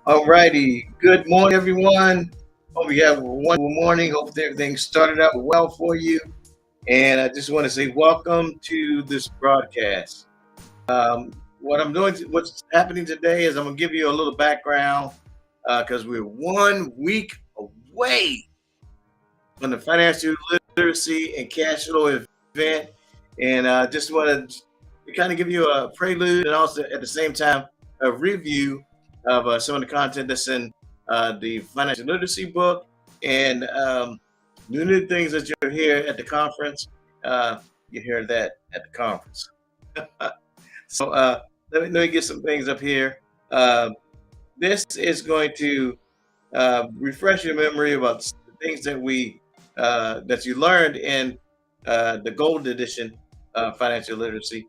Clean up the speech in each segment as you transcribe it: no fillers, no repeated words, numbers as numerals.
All righty. Good morning, everyone. Hope you have a wonderful morning. Hope everything started out well for you. And I just want to say welcome to this broadcast. What's happening today is I'm going to give you a little background because we're 1 week away from the financial literacy and cash flow event. And just want to kind of give you a prelude and also at the same time a review of some of the content that's in the financial literacy book and new things that you'll hear at the conference. Uh, you hear that at the conference. So let me get some things up here. Uh, this is going to refresh your memory about the things that you learned in the Gold Edition financial literacy,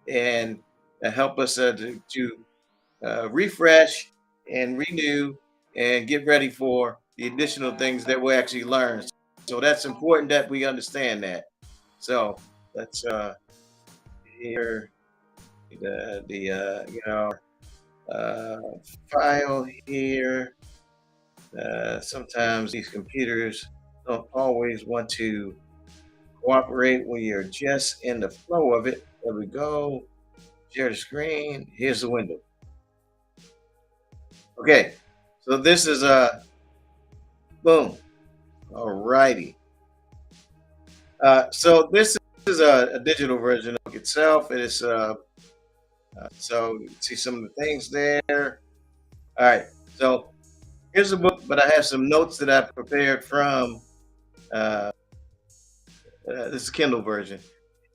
and help us to refresh and renew and get ready for the additional things that we actually learn. So that's important that we understand that. So let's hear the file here. Sometimes these computers don't always want to cooperate when you're just in the flow of it. There we go. Share the screen. Here's the window. Okay, so this is boom. All righty. So this is a digital version of the book itself. It is so you can see some of the things there. All right. So here's the book, but I have some notes that I prepared from uh, this is Kindle version,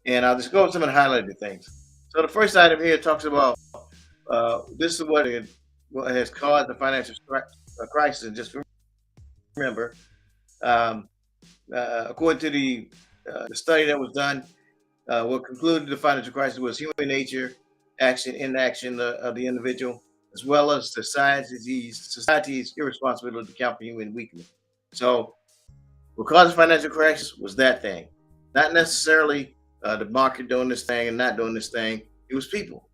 and I'll just go over some of the highlighted things. So the first item here talks about this is what has caused the financial crisis. And just remember, um, according to the study that was done, what concluded the financial crisis was human nature, action, inaction of the individual, as well as society's irresponsibility to account for human weakness. So, what caused the financial crisis was that thing, not necessarily the market doing this thing and not doing this thing. It was people.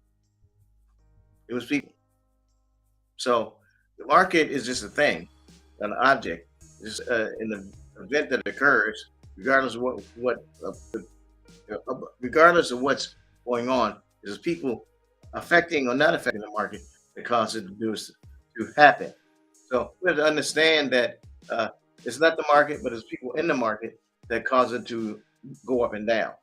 It was people. So, the market is just a thing, an object, just in the event that occurs, regardless of regardless of what's going on, there's people affecting or not affecting the market that cause it to happen. So we have to understand that it's not the market, but it's people in the market that cause it to go up and down.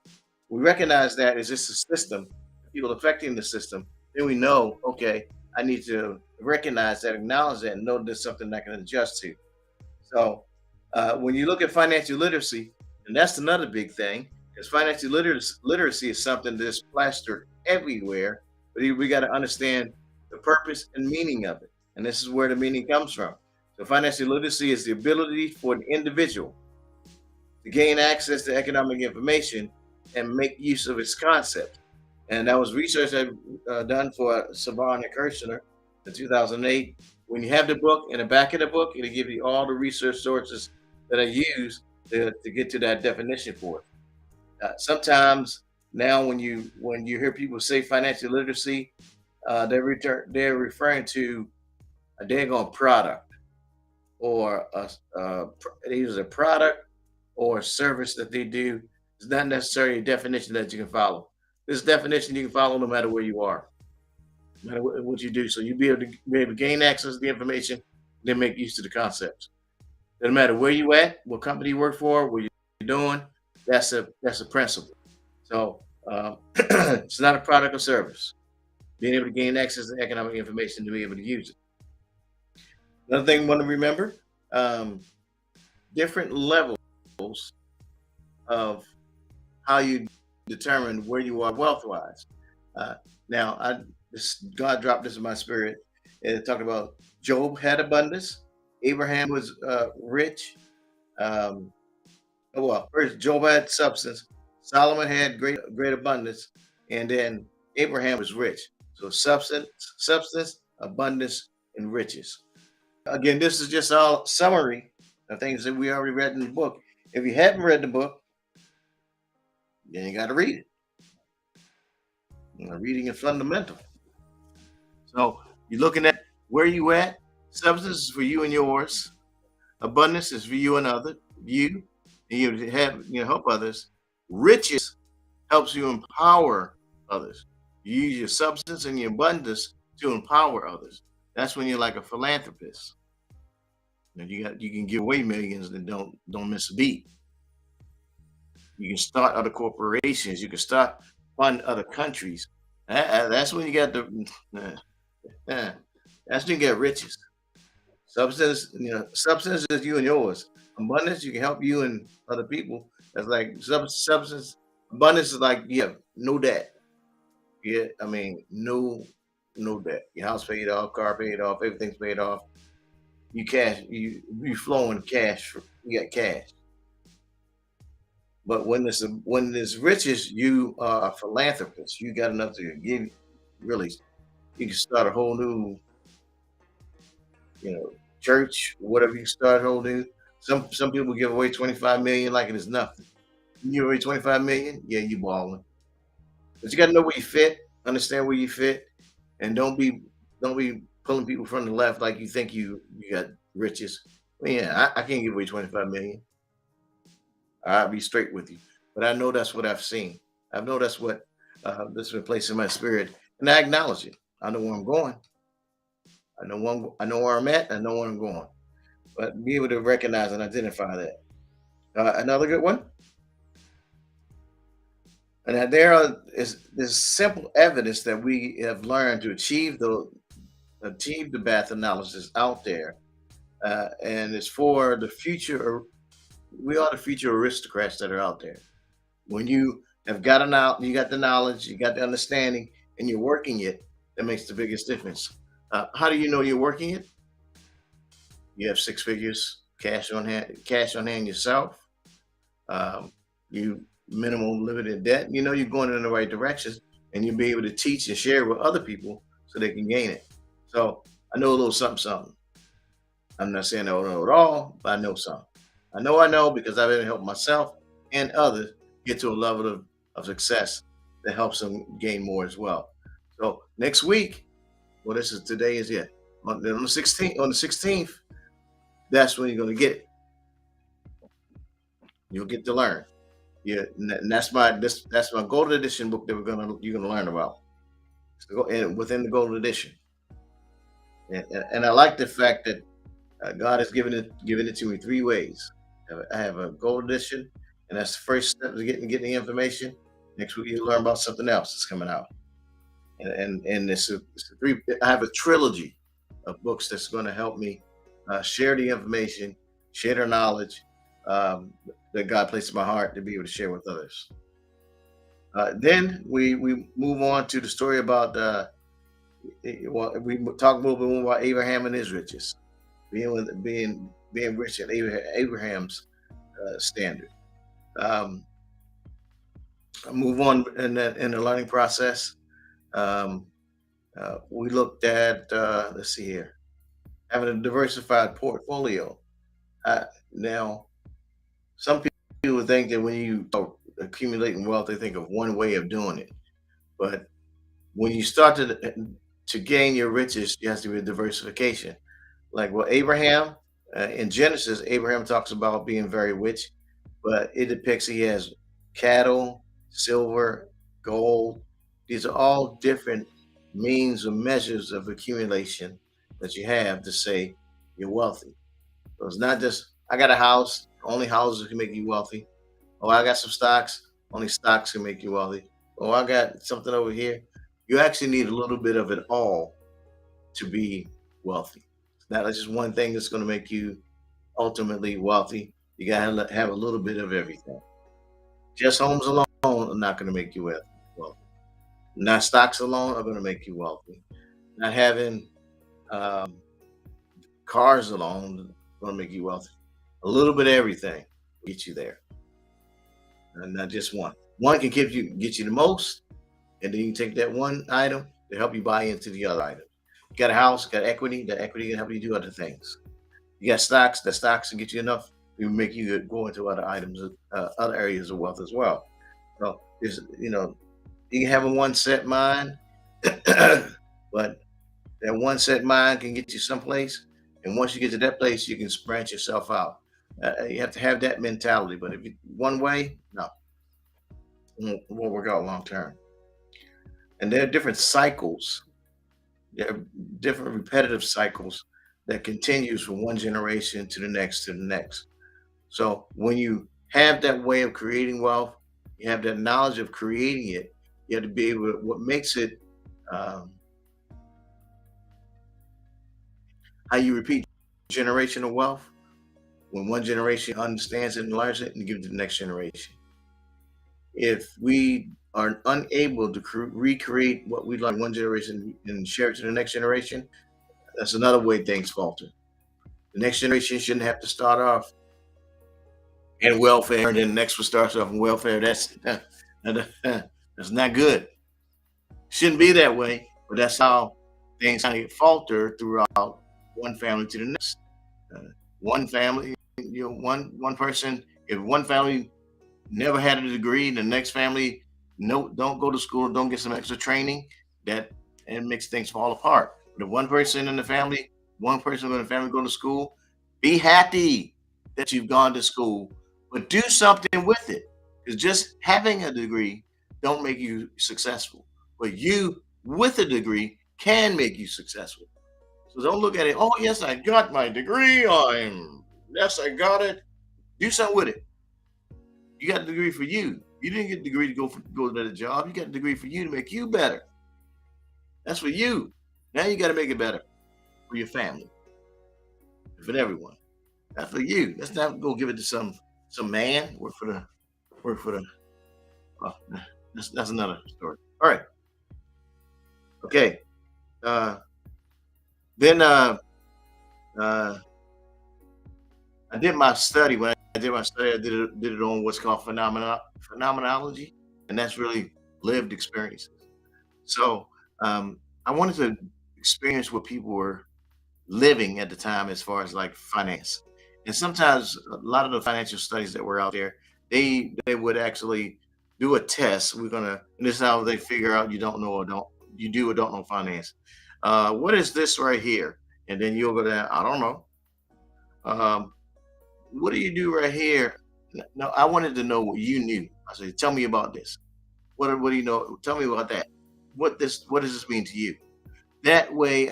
We recognize that it's just a system, people affecting the system. Then we know, okay, I need to recognize that, acknowledge that, and know there's something I can adjust to. So when you look at financial literacy, and that's another big thing, because financial literacy is something that's plastered everywhere, but we got to understand the purpose and meaning of it. And this is where the meaning comes from. So financial literacy is the ability for an individual to gain access to economic information and make use of its concept. And that was research that done for Saban and Kirshner in 2008. When you have the book, in the back of the book, it'll give you all the research sources that are used to get to that definition for it. Sometimes now, when you hear people say financial literacy, they're referring to a daggone product or they use a product or a service that they do. It's not necessarily a definition that you can follow. This definition you can follow no matter where you are, no matter what you do. So you'll be able to gain access to the information, then make use of the concepts. Doesn't matter where you at, what company you work for, what you're doing. That's a principle. So it's not a product or service. Being able to gain access to economic information to be able to use it. Another thing you want to remember: um, different levels of how you determine where you are wealth-wise. Uh, now, God dropped this in my spirit. It talked about Job had abundance, Abraham was rich. Um, well, first Job had substance, Solomon had great abundance, and then Abraham was rich. So substance, abundance, and riches. Again, this is just all summary of things that we already read in the book. If you haven't read the book, then you got to read it. Reading is fundamental. So you're looking at where you at. Substance is for you and yours. Abundance is for you and other you, and you have help others. Riches helps you empower others. You use your substance and your abundance to empower others. That's when you're like a philanthropist. And you can give away millions and don't miss a beat. You can start other corporations. You can start fund other countries. That's when you got the that's when you get riches. Substance, substance is you and yours. Abundance, you can help you and other people. That's like substance. Abundance is like you have no debt. Yeah, I mean no debt. Your house paid off, car paid off, everything's paid off. You flowing cash. You got cash. But when there's riches, you are a philanthropist. You got enough to give. Really, you can start a whole new, church, whatever you start a whole new. Some people give away 25 million like it is nothing. You give away 25 million, yeah, you balling. But you got to know where you fit, understand where you fit, and don't be pulling people from the left like you think you got riches. Well, yeah, I can't give away 25 million. I'll be straight with you. But I know that's what I've seen. I know that's what this has been placed in my spirit, and I acknowledge it. I know where I'm going. I know where I'm at. I know where I'm going. But be able to recognize and identify that. Another good one. And that there's simple evidence that we have learned to achieve the path of knowledge that's out there, and it's for the future. We are the future aristocrats that are out there. When you have gotten out, you got the knowledge, you got the understanding, and you're working it, that makes the biggest difference. How do you know you're working it? You have six figures cash on hand yourself. You minimum limited debt. You know you're going in the right directions, and you'll be able to teach and share with other people so they can gain it. So I know a little something, something. I'm not saying I don't know it all, but I know some. I know because I've been helping myself and others get to a level of success that helps them gain more as well. So next week, well, this is today is yet on the 16th. On the 16th, that's when you're going to get it. You'll get to learn. Yeah, and that's my golden edition book that you're gonna learn about. So, and within the golden edition, and I like the fact that God has given it to me three ways. I have a gold edition, and that's the first step to getting the information. Next week you learn about something else that's coming out, and it's a three. I have a trilogy of books that's going to help me share the information, share the knowledge that God placed in my heart to be able to share with others. Then we move on to the story about well, we talk a little bit more about Abraham and his riches, being rich at Abraham's standard. Um, I move on in the learning process. Um, we looked at let's see here, having a diversified portfolio. Now, some people think that when you are accumulating wealth, they think of one way of doing it. But when you start to gain your riches, you have to be a diversification. Like well, Abraham in Genesis, Abraham talks about being very rich, but it depicts he has cattle, silver, gold. These are all different means or measures of accumulation that you have to say you're wealthy. So it's not just I got a house. Only houses can make you wealthy. Oh, I got some stocks. Only stocks can make you wealthy. Oh, I got something over here. You actually need a little bit of it all to be wealthy. It's not just one thing that's going to make you ultimately wealthy. You got to have a little bit of everything. Just homes alone are not going to make you wealthy. Not stocks alone are going to make you wealthy. Not having um, cars alone are going to make you wealthy. A little bit of everything will get you there, and not just one. One can get you the most, and then you take that one item to help you buy into the other item. You got a house, got equity. The equity can help you do other things. You got stocks. The stocks can get you enough to make you go into other items, other areas of wealth as well. So there's, you can have a one set mind, but that one set mind can get you someplace. And once you get to that place, you can branch yourself out. You have to have that mentality. But if you one way, no, it won't work out long term. And there are different cycles. There are different repetitive cycles that continues from one generation to the next to the next. So when you have that way of creating wealth, you have that knowledge of creating it. You have to be able to, what makes it um, how you repeat generational wealth. When one generation understands it and learns it, and give it to the next generation. If we are unable to recreate what we learned one generation and share it to the next generation, that's another way things falter. The next generation shouldn't have to start off in welfare, and then the next one starts off in welfare. That's not good. Shouldn't be that way, but that's how things kind of falter throughout one family to the next. Uh, one family, one person. If one family never had a degree, the next family no don't go to school, don't get some extra training, that and makes things fall apart. But if one person in the family, one person in the family go to school, be happy that you've gone to school, but do something with it. Because just having a degree don't make you successful. But you with a degree can make you successful. So don't look at it, oh yes, I got my degree. Yes, I got it. Do something with it. You got a degree for you. You didn't get a degree to go to the job. You got a degree for you to make you better. That's for you. Now you got to make it better for your family, for everyone. That's for you. Let's not go give it to some man. Work for the. Oh, that's another story. All right. Okay. Uh, then uh, I did my study. When I did my study, I did it on what's called phenomenology, and that's really lived experiences. So I wanted to experience what people were living at the time as far as like finance. And sometimes a lot of the financial studies that were out there, they would actually do a test. And this is how they figure out you don't know or don't you do or don't know finance. What is this right here? And then you'll go down, I don't know. Um, what do you do right here? No, I wanted to know what you knew. I said, tell me about this. What do you know? Tell me about that. What does this mean to you? That way,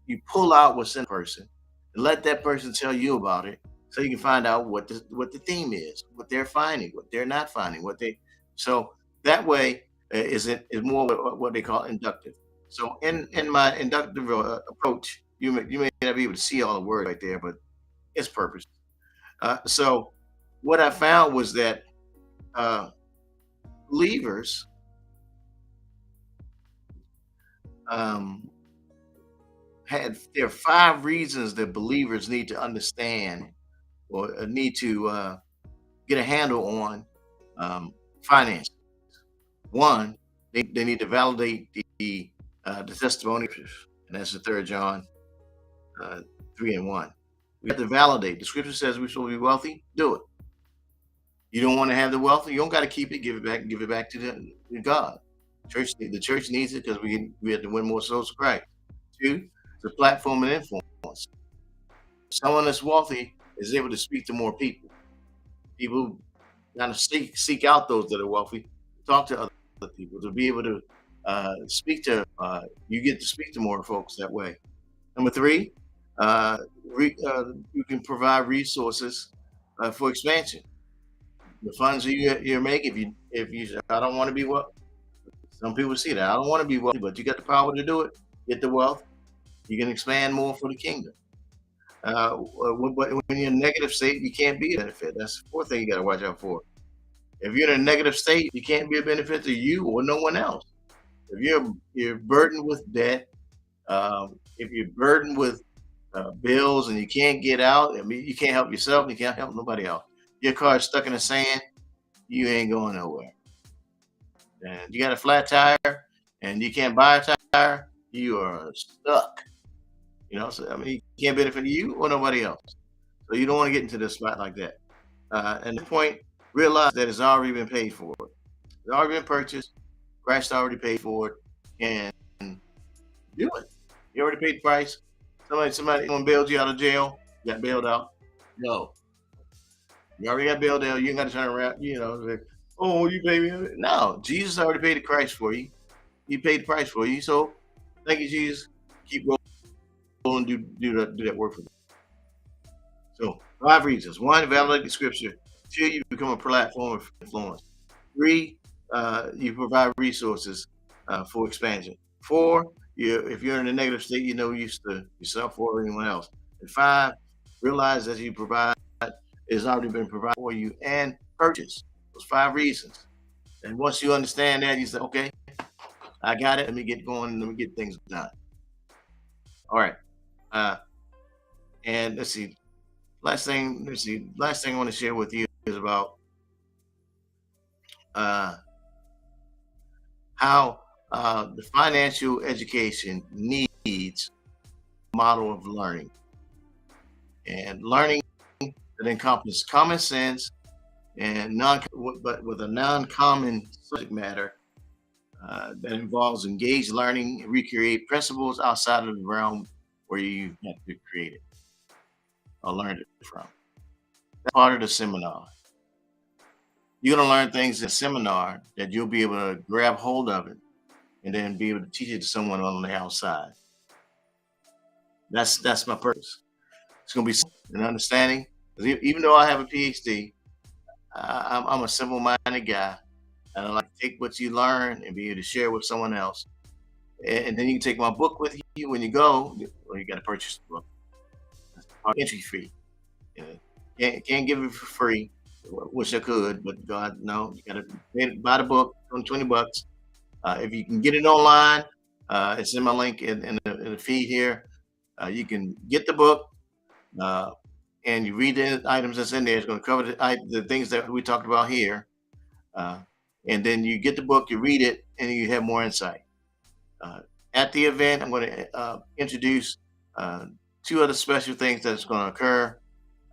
you pull out what's in the person and let that person tell you about it, so you can find out what the theme is, what they're finding, what they're not finding, what they. So that way, is more what they call inductive. So in my inductive approach, you may not be able to see all the words right there, but it's purpose. So what I found was that uh, believers um, there are 5 reasons that believers need to understand or need to get a handle on finance. One, they need to validate the testimony, and that's the third John 3:1. We have to validate. The scripture says we're supposed to be wealthy. Do it. You don't want to have the wealth, you don't got to keep it. Give it back to to God. The church needs it because we have to win more souls for Christ. Two, it's a platform and influence. Someone that's wealthy is able to speak to more people. People kind of seek out those that are wealthy, talk to other people to be able to speak to. You get to speak to more folks that way. Number three, you can provide resources for expansion. The funds you make, if you say, I don't want to be wealthy. Some people see that I don't want to be wealthy, but you got the power to do it. Get the wealth, you can expand more for the kingdom. But when you're in a negative state, you can't be a benefit. That's the fourth thing you got to watch out for. If you're in a negative state, you can't be a benefit to you or no one else. If you're burdened with debt, if you're burdened with bills and you can't get out, I mean, you can't help yourself, and you can't help nobody else. Your car's stuck in the sand, you ain't going nowhere. And you got a flat tire, and you can't buy a tire, you are stuck. So I mean, you can't benefit you or nobody else. So you don't want to get into this spot like that. And the point, realize that it's already been paid for. It's already been purchased. Christ already paid for it, and do it. You already paid the price. Somebody bailed you out of jail. You got bailed out. No, you already got bailed out. You ain't got to turn around. Like, oh, you pay me. No, Jesus already paid the price for you. He paid the price for you. So thank you, Jesus. Keep rolling, do that work for you. So 5 reasons. One, validate the scripture. Two, you become a platform of influence. Three, you provide resources for expansion. Four, if you're in a negative state, you know use to yourself or anyone else. And five, realize that you provide has already been provided for you and purchased. Those 5 reasons. And once you understand that, you say, okay, I got it. Let me get going. Let me get things done. All right. Uh, and let's see. Last thing. Let's see. Last thing I want to share with you is about uh, how the financial education needs a model of learning and learning that encompasses common sense and but with a non-common subject matter that involves engaged learning and recreate principles outside of the realm where you have to create it or learn it from. That's part of the seminar. You're going to learn things in a seminar that you'll be able to grab hold of it and then be able to teach it to someone on the outside. That's my purpose. It's going to be an understanding. 'Cause even though I have a PhD, I'm a simple-minded guy, and I like to take what you learn and be able to share with someone else. And then you can take my book with you when you go. Well, you got to purchase the book. That's our entry fee. You know, can't give it for free. Wish I could, but God, no. You got to buy the book. $20. If you can get it online, it's in my link in the feed here. You can get the book uh, and you read the items that's in there. It's going to cover the things that we talked about here. Uh, and then you get the book, you read it, and you have more insight. Uh, at the event, I'm going to introduce uh, 2 other special things that's going to occur.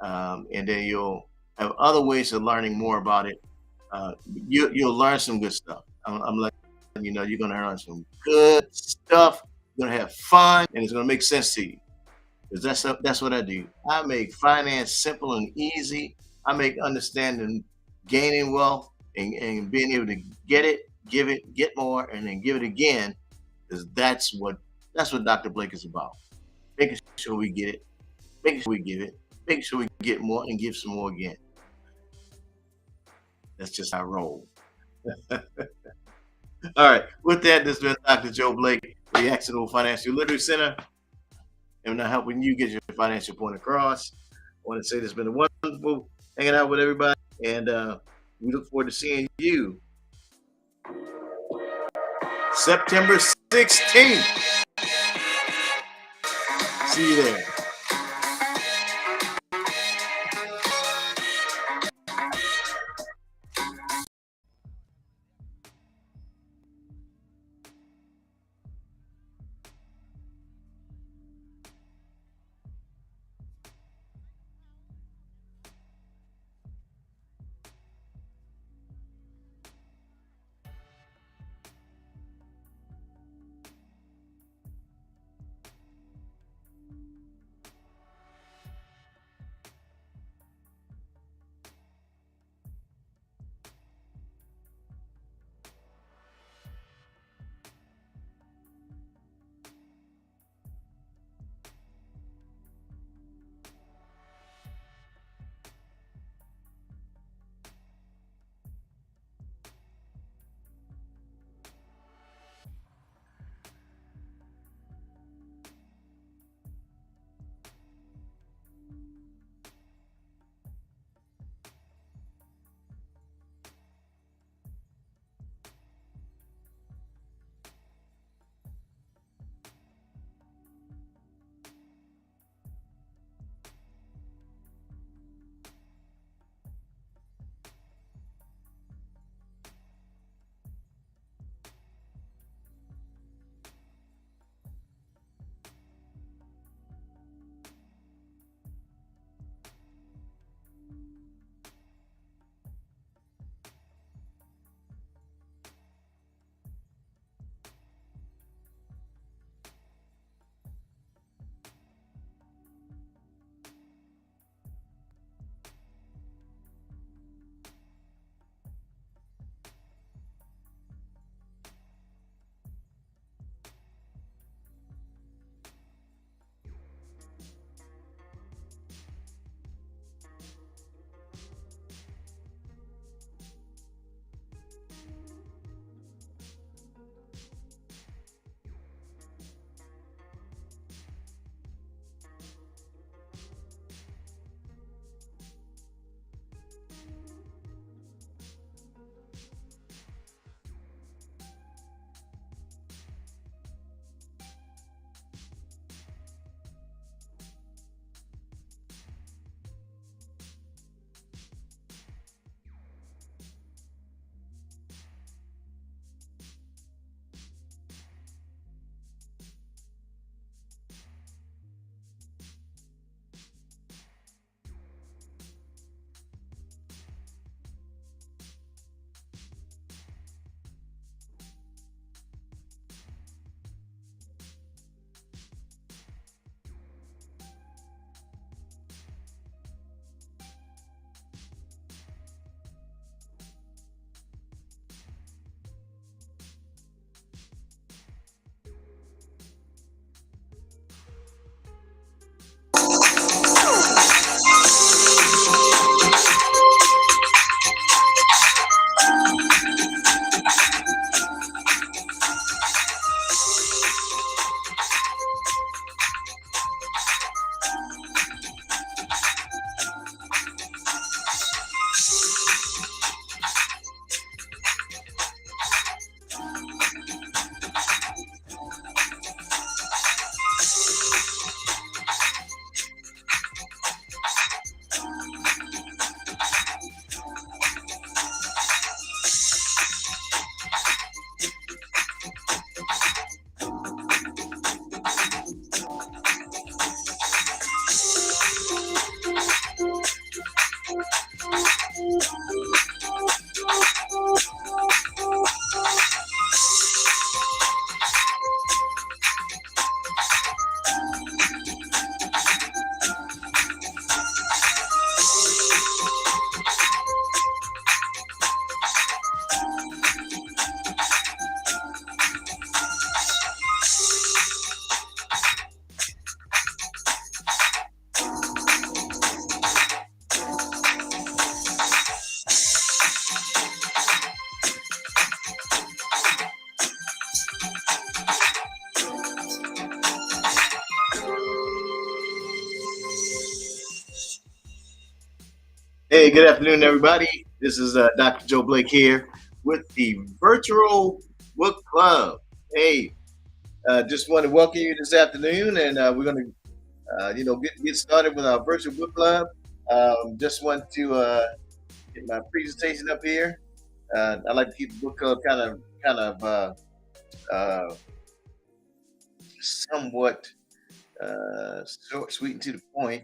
And then you'll have other ways of learning more about it. You'll learn some good stuff. I'm letting you know you're going to learn some good stuff. You're going to have fun, and it's going to make sense to you. Because that's what I do. I make finance simple and easy. I make understanding gaining wealth and being able to get it, give it, get more, and then give it again. Because that's what Dr. Blake is about. Making sure we get it, making sure we give it, making sure we get more and give some more again. That's just how I roll. All right. With that, this has been Dr. Joe Blake, the Accidental Financial Literacy Center, and now helping you get your financial point across. I want to say this has been a wonderful hanging out with everybody, and we look forward to seeing you September 16th. See you there. Hey, good afternoon, everybody. This is Dr. Joe Blake here with the Virtual Book Club. Hey, just want to welcome you this afternoon, and we're going to, get started with our Virtual Book Club. Just want to get my presentation up here. I like to keep the book club uh, somewhat short, sweet, and to the point.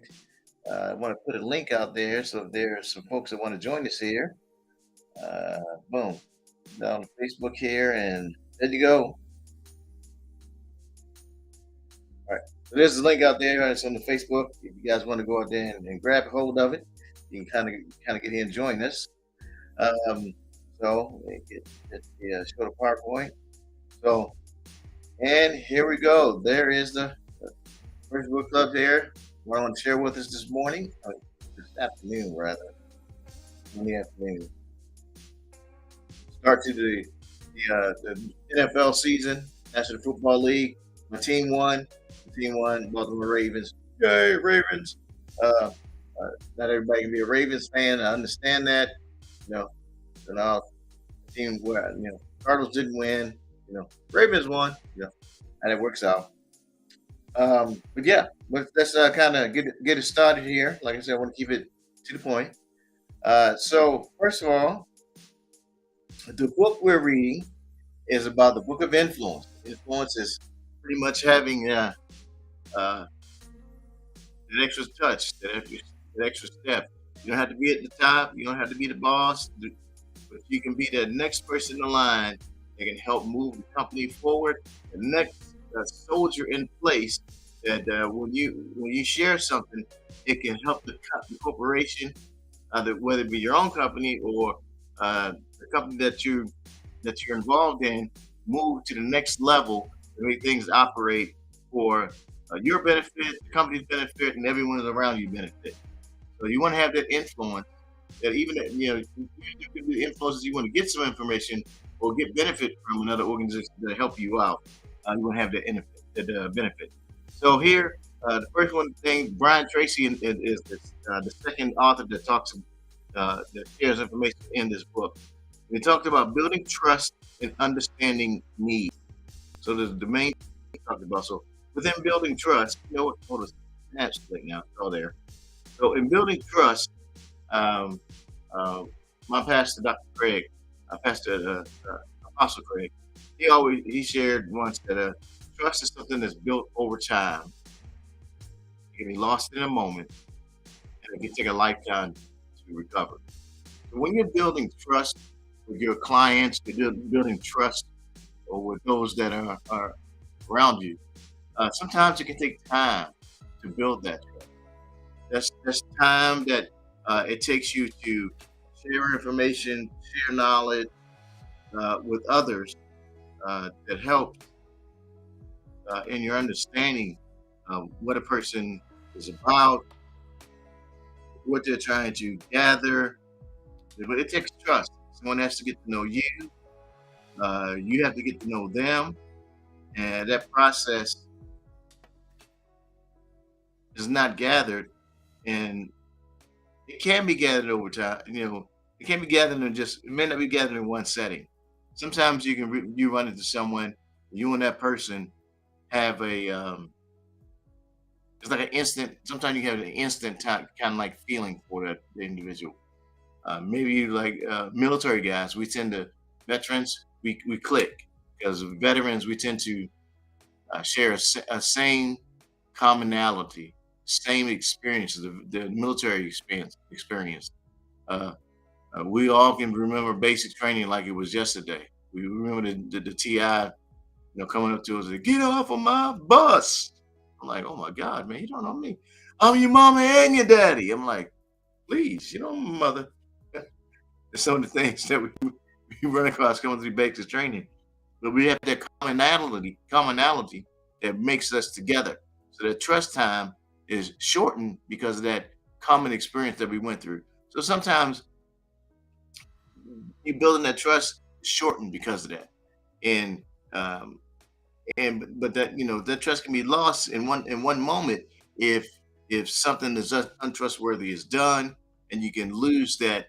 I want to put a link out there, so if there's some folks that want to join us here, uh, boom, down to Facebook here, and there you go. All right. So there's a link out there. It's on the Facebook. If you guys want to go out there and grab a hold of it, you can kind of get in and join us. Um, so show the PowerPoint. So and here we go. There is the first book club here. What I want to share with us this morning, this afternoon rather, in the afternoon. Start to the NFL season, National Football League. My team won. The team won. Baltimore Ravens. Yay, Ravens! Not everybody can be a Ravens fan. I understand that. You know, and our team where Cardinals didn't win. Ravens won. And it works out. But yeah, let's kind of get it started here. Like I said, I want to keep it to the point. So first of all, the book we're reading is about the book of influence. Influence is pretty much having uh, that extra touch, that extra step. You don't have to be at the top. You don't have to be the boss, but you can be the next person in the line that can help move the company forward. The next soldier in place that when you share something, it can help the corporation, whether it be your own company or the company that you're involved in, move to the next level to make things operate for your benefit, the company's benefit, and everyone around you benefit. So you want to have that influence that even you can be influences you want to get some information or get benefit from another organization to help you out. You want to have that benefit. So here, the first one thing, Brian Tracy is the second author that that shares information in this book. We talked about building trust and understanding needs. So there's the main thing we talked about. So within building trust, hold us snatch right now. Oh, there. So in building trust, um, uh, my pastor, Dr. Craig, Pastor Apostle Craig, he shared once that trust is something that's built over time. It can be lost in a moment, and it can take a lifetime to recover. So when you're building trust with your clients, you're building trust or with those that are around you. Sometimes it can take time to build that trust. That's time that it takes you to share information, share knowledge with others that help in your understanding of what a person is about, what they're trying to gather. But it takes trust. Someone has to get to know you. You have to get to know them, and that process is not gathered, and it can be gathered over time. It can be gathered in just. It may not be gathered in one setting. Sometimes you run into someone, you and that person have it's like an instant. Sometimes you have an instant kind of like feeling for the individual. Maybe you like military guys. We tend to veterans. We click because veterans we tend to share a same commonality, same experiences, the military experience. Uh, we all can remember basic training like it was yesterday. We remember the TI, coming up to us and get off of my bus. I'm like, oh my God, man, you don't know me. I'm your mama and your daddy. I'm like, please, mother. Some of the things that we run across coming through basic training. But we have that commonality that makes us together. So the trust time is shortened because of that common experience that we went through. So sometimes you building that trust is shortened because of that. And um, but that trust can be lost in one moment if something that's untrustworthy is done, and you can lose that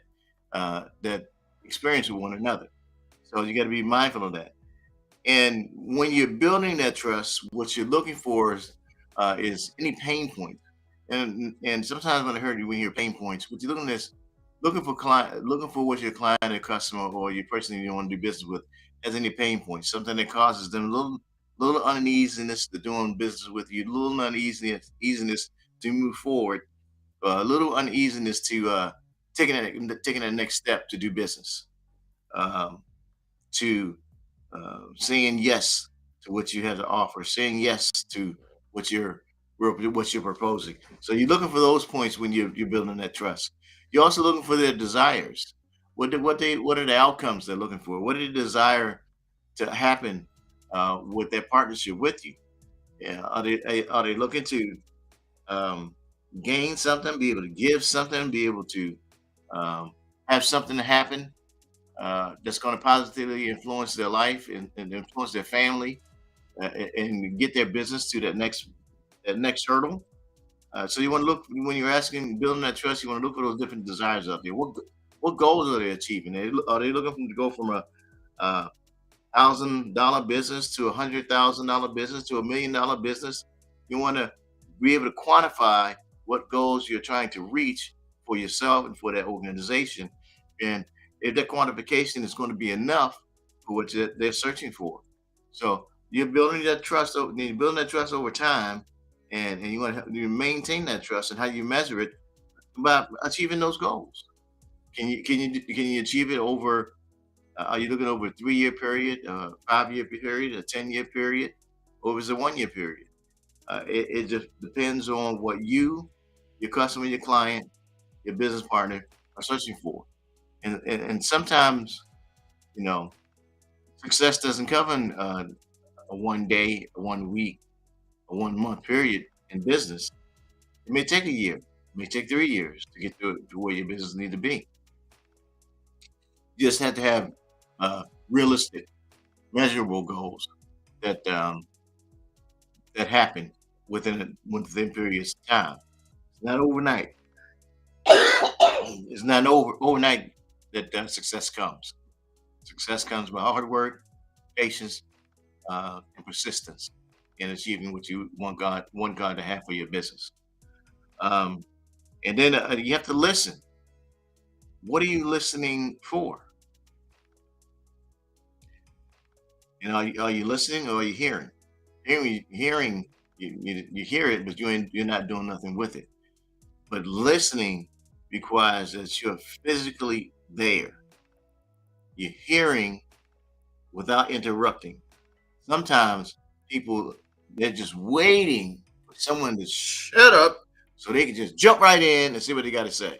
experience with one another. So you got to be mindful of that. And when you're building that trust, what you're looking for is any pain points. And sometimes when I heard you when you hear pain points, what you're looking at is looking for what your client or customer or your person you want to do business with has any pain points, something that causes them a little uneasiness to doing business with you, a little uneasiness to move forward, a little uneasiness to taking that next step to do business, um, to saying yes to what you have to offer, saying yes to what you're what you're proposing. So you're looking for those points when you're building that trust. You're also looking for their desires. What are the outcomes they're looking for? What do they desire to happen with their partnership with you? Yeah, are they looking to um, gain something, be able to give something, be able to um, have something to happen that's going to positively influence their life and influence their family and get their business to that next hurdle. So you want to look when you're asking building that trust. You want to look for those different desires out there. What goals are they achieving? Are they looking to go from a $1,000 business to $100,000 business to $1 million business? You want to be able to quantify what goals you're trying to reach for yourself and for that organization, and if that quantification is going to be enough for what they're searching for. So you're building that trust over time, and you want to maintain that trust, and how you measure it by achieving those goals. Can you achieve it over are you looking over a 3 year period, 5 year period, a 10 year period, or is it a 1 year period? It just depends on what your customer, your client, your business partner are searching for. And sometimes, you know, success doesn't cover a 1 day, a 1 week, a 1 month period in business. It may take a year, it may take 3 years to get to where your business need to be. You just have to have realistic, measurable goals that that happen within periods of time. It's not overnight. It's not overnight that success comes. Success comes by hard work, patience, and persistence in achieving what you want God to have for your business. Um, and then you have to listen. What are you listening for? Are you listening or are you hearing? Hearing, you hear it, but you're not doing nothing with it. But listening requires that you're physically there. You're hearing without interrupting. Sometimes people they're just waiting for someone to shut up so they can just jump right in and see what they got to say.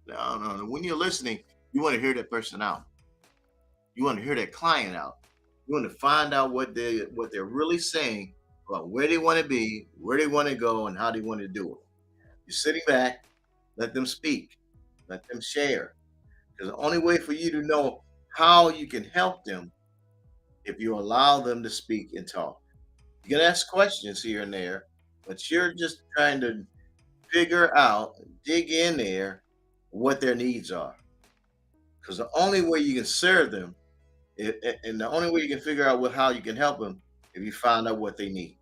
No, no, no. When you're listening, you want to hear that person out. You want to hear that client out. You want to find out what they're really saying about where they want to be, where they want to go, and how they want to do it. You're sitting back, let them speak, let them share. Because the only way for you to know how you can help them if you allow them to speak and talk. You can ask questions here and there, but you're just trying to figure out, dig in there, what their needs are. Because the only way you can serve them, and the only way you can figure out how you can help them, if you find out what they need.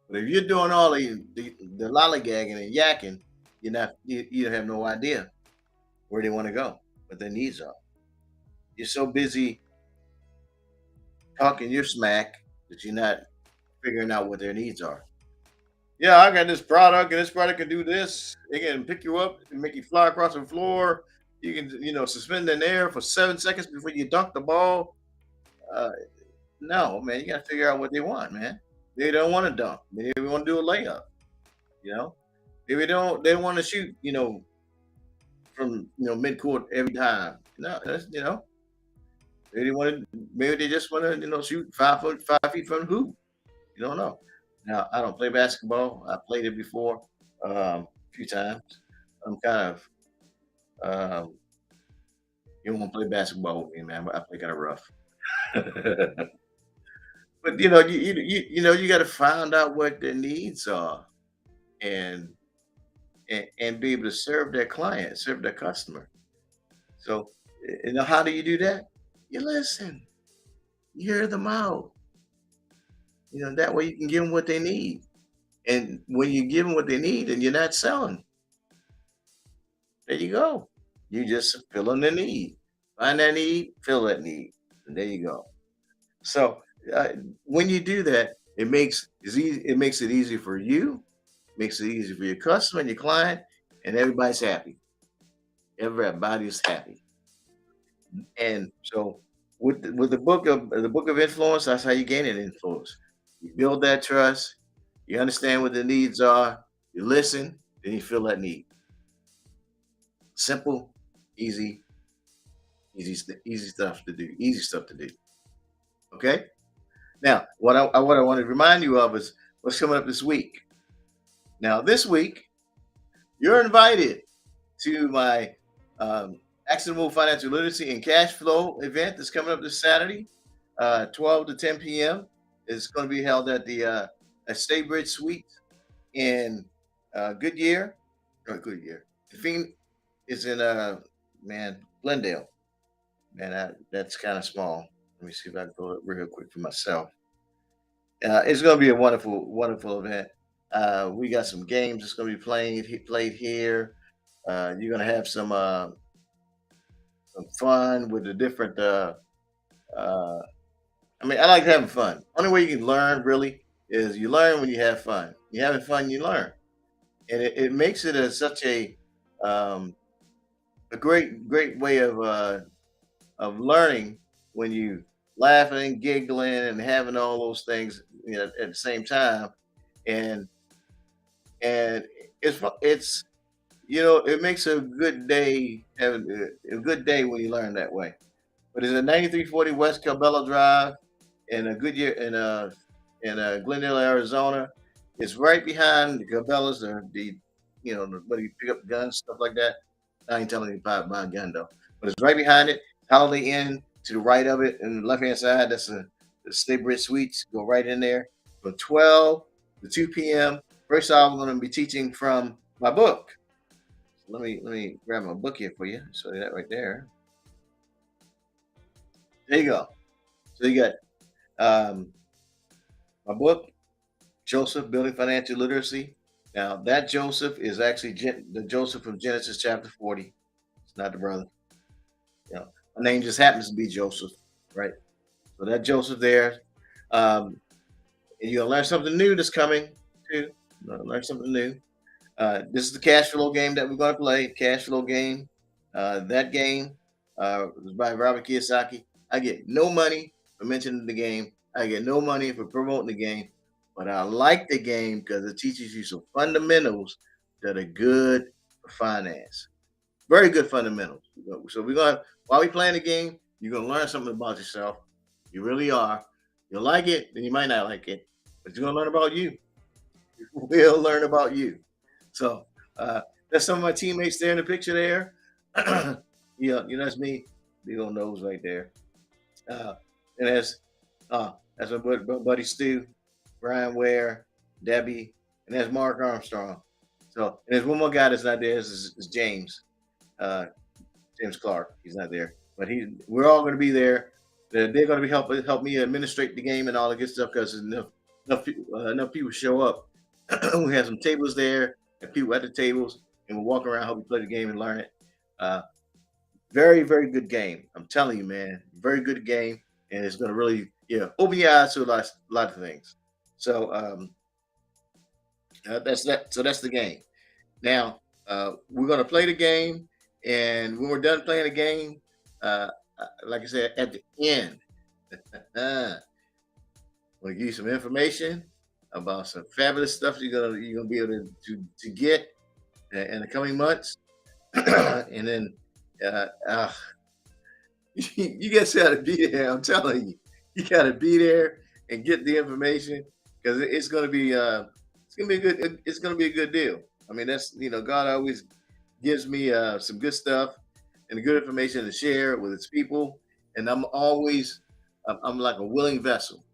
But if you're doing all the lollygagging and yakking, you have no idea where they want to go, what their needs are. You're so busy talking your smack that you're not figuring out what their needs are. Yeah, I got this product, and this product can do this. It can pick you up and make you fly across the floor. You can, suspend in air for 7 seconds before you dunk the ball. Uh, no, man, you got to figure out what they want, man. They don't want to dunk. Maybe they want to do a layup. You know, maybe they want to shoot. From mid court every time. No, maybe they want to. Maybe they just want to shoot 5 feet from the hoop. You don't know. Now I don't play basketball. I played it before a few times. I'm kind of you don't want to play basketball with me, man. But I play kind of rough. But you got to find out what their needs are, and and be able to serve their client, serve their customer. So, how do you do that? You listen, you hear them out. That way you can give them what they need. And when you give them what they need and you're not selling, there you go. You just filling the need. Find that need, fill that need. And there you go. So uh, when you do that, it makes it easy for you, makes it easy for your customer and your client, and everybody's happy. Everybody's happy. And so with the book of influence, that's how you gain an influence. You build that trust, you understand what the needs are, you listen, then you fill that need. Simple, easy, easy stuff to do. Easy stuff to do. Okay. Now, what I want to remind you of is what's coming up this week. Now, this week you're invited to my actionable financial literacy and cash flow event that's coming up this Saturday, 12 to 10 p.m. It's going to be held at the at Staybridge Suites in Goodyear, or Goodyear. The Fiend is in man Glendale. Man, that's kind of small. Let me see if I can pull it real quick for myself. It's going to be a wonderful, wonderful event. We got some games that's going to be played here. You're going to have some fun with the different. Uh, I mean, I like having fun. Only way you can learn really is you learn when you have fun. You having fun, you learn, and it makes it such um, a great way of learning when you laughing, giggling, and having all those things at the same time, and and it's it makes a good day having a good day when you learn that way. But it's at 9340 West Cabela Drive in a Goodyear in Glendale, Arizona. It's right behind the Cabela's, where you pick up guns, stuff like that. I ain't telling you about buy a gun though, but it's right behind it. Holiday Inn to the right of it, and the left hand side. That's the Stay Bridge Suites. Go right in there from 12 to 2 p.m. First off, I'm going to be teaching from my book. Let me grab my book here for you. Show you that right there. There you go. So you got um, my book, Joseph Building Financial Literacy. Now that Joseph is actually the Joseph from Genesis chapter 40. It's not the brother. My name just happens to be Joseph, right? So that Joseph there. Um, and you're gonna learn something new that's coming too. You're gonna learn something new. This is the cash flow game that we're gonna play. Cash flow game. That game was by Robert Kiyosaki. I get no money for mentioning the game. I get no money for promoting the game, but I like the game because it teaches you some fundamentals that are good for finance. Very good fundamentals. So we're gonna while we playing the game, you're gonna learn something about yourself. You really are. You'll like it, then you might not like it, but you're gonna learn about you. We'll learn about you. So that's some of my teammates there in the picture there. That's me. Big old nose right there. Uh, and that's my buddy Stu, Brian Ware, Debbie, and that's Mark Armstrong. So and there's one more guy that's not there. Is James. James Clark. He's not there, but we're all going to be there. They're going to be help me administrate the game and all the good stuff because enough people show up. We have some tables there and people at the tables, and we'll walk around, help you play the game and learn it. Uh, very very good game. I'm telling you, man, very good game, and it's going to really open your eyes to a lot of things. So that's that. So that's the game. Now we're going to play the game, and when we're done playing the game, like I said, at the end, I'm going to give you some information about some fabulous stuff you're gonna be able to get in the coming months, and then uh, you guys got to be there. I'm telling you, you got to be there and get the information because it's gonna be a it's gonna be a good deal. I mean, that's God always gives me some good stuff and good information to share with His people, and I'm like a willing vessel.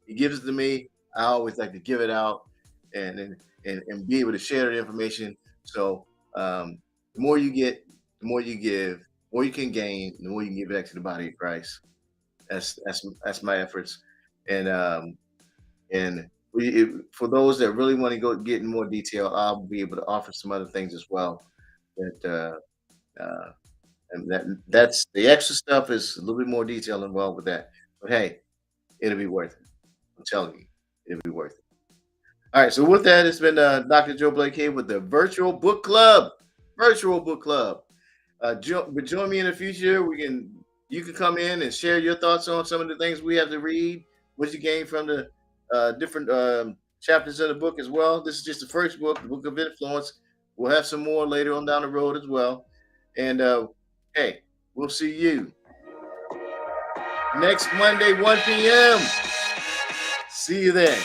He gives it to me. I always like to give it out and and be able to share the information So the more you get, the more you give, the more you can gain, the more you can give back to the body of Christ. That's my efforts, and for those that really want to go get in more detail, I'll be able to offer some other things as well. That and that's the extra stuff is a little bit more detail involved with that. But hey, it'll be worth it. I'm telling you, it'll be worth it. All right. So with that, it's been Dr. Joe Blake here with the Virtual Book Club. Virtual Book Club. But join me in the future. You can come in and share your thoughts on some of the things we have to read, what you gain from the different chapters of the book as well. This is just the first book, the Book of Influence. We'll have some more later on down the road as well. And hey, we'll see you next Monday, 1 p.m. See you then.